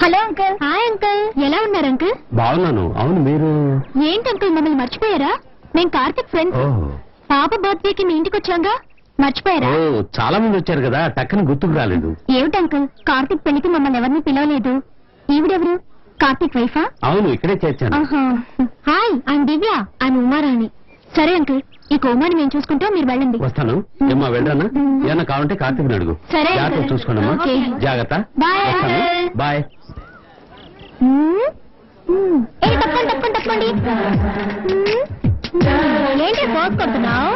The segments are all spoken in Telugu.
Hello uncle. హాయ్ అంకుల్, ఎలా ఉన్నారు అంకుల్? బాగున్నాను. అవును, మీరు? ఏంటి అంకుల్ మమ్మల్ని మర్చిపోయారా? నేను కార్తిక్ ఫ్రెండ్స్. పాప బర్త్డేకి మీ ఇంటికి వచ్చాగా, మర్చిపోయారా? చాలా మంది వచ్చారు కదా, టక్కని గుర్తుకు రాలేదు. ఏమిటి అంకుల్, కార్తిక్ పెళ్లికి మమ్మల్ని ఎవరిని పిలవలేదు. ఈవిడెవరు? కార్తిక్ వైఫా? అవును, ఇక్కడే చేర్చాను. Hi, I'm Divya. I'm Uma Rani. సరే అంకుల్, ఈ కోమాని మేము చూసుకుంటాం, మీరు వెళ్ళండి. వస్తాను. ఏమ్మా, వెళ్ళరానా? ఏమన్నా కావాలంటే కార్తీక్ అడుగు. సరే జాగ్రత్త అంకుల్. చూసుకోండమ్మా. ఓకే. జాగ్రత్త. బాయ్ వస్తాను. అంకుల్. బాయ్. తప్పండి. ఏంటి ఫోర్స్ కొడుతున్నావు?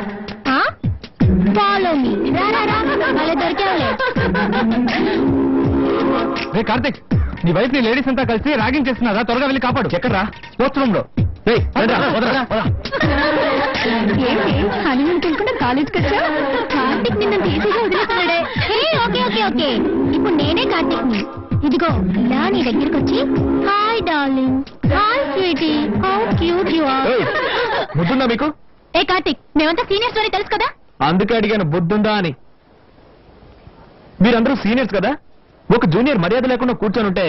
Follow me. అలా దొరికావులే. రే కార్తిక్, నీ వైఫ్ ని లేడీస్ అంతా కలిసి ర్యాగింగ్ చేస్తున్నారా? త్వరగా వెళ్ళి కాపాడు. ఎక్కడ్రా? స్పోర్ట్స్ రూమ్ లో. ఏంటి హనీమూన్ తినకుండా కాలేజ్కి వచ్చా? కార్తిక్ నిన్న ఈజీగా వదిలేస్తున్నాడే. ఓకే ఓకే ఓకే, ఇప్పుడు నేనే కార్తిక్ ని. ఇదిగో ఇలా నీ దగ్గరికి వచ్చి, hi darling, hi sweetie, how cute you are. బుద్ధుందా మీకు? ఏ కార్తిక్, మేమంతా సీనియర్స్ అని తెలుసు కదా. అందుకే అడిగాను బుద్ధుందా అని. మీరందరూ సీనియర్స్ కదా, ఒక జూనియర్ మర్యాద లేకుండా కూర్చొని ఉంటే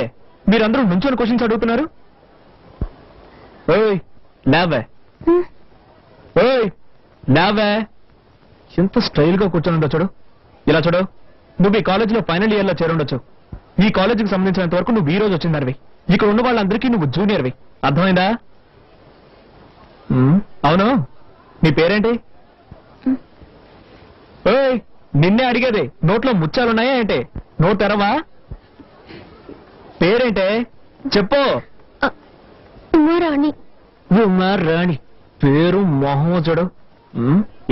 మీరందరూ నుంచొని క్వశ్చన్స్ అడుగుతున్నారు. ఓయ్ లేవే, ఓయ్ లేవే. ఎంత స్టైల్ గా కూర్చొని ఉండొచ్చు చూడు. ఇలా చూడు, నువ్వు ఈ కాలేజీలో ఫైనల్ ఇయర్ లో చేరుండొచ్చు. ఈ కాలేజీకి సంబంధించినంత వరకు నువ్వు ఈ రోజు వచ్చిందనివి. ఇక్కడ ఉన్న వాళ్ళందరికీ నువ్వు జూనియర్వి. అర్థమైందా? అవును, నీ పేరేంటి? ఓయ్ నిన్నే అడిగేది. నోట్లో ముచ్చాలున్నాయా ఏంటి? నోట్ తెరవా? పేరేంటే చెప్పు. ఉమారాణి. ఉమారాణి పేరు మొహోజుడు.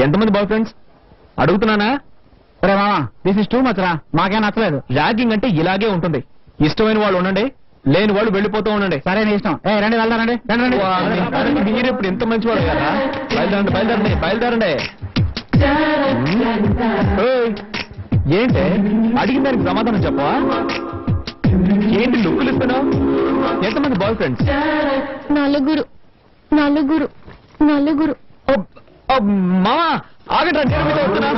ఎంతమంది బాయ్ ఫ్రెండ్స్ అడుగుతున్నానా? రే మామా, దిస్ ఇస్ టూ మచ్ రా, మాకేం నచ్చలేదు. ర్యాగింగ్ అంటే ఇలాగే ఉంటుంది. ఇష్టమైన వాళ్ళు ఉండండి, లేని వాళ్ళు వెళ్ళిపోతూ ఉండండి. సరే నీ ఇష్టం. రండి వెళ్దానండి. మీరు ఇప్పుడు ఎంత మంచి వాళ్ళు కదా. బయలుదేరండి. ఏంటి అడిగిన దానికి సమాధానం చెప్పవా? ఏంటి లుక్కులు ఇస్తున్నావు? ఎంతమంది బాయ్ ఫ్రెండ్స్? నలుగురు. మామా ఆగండి, నేను మీతో వస్తున్నా.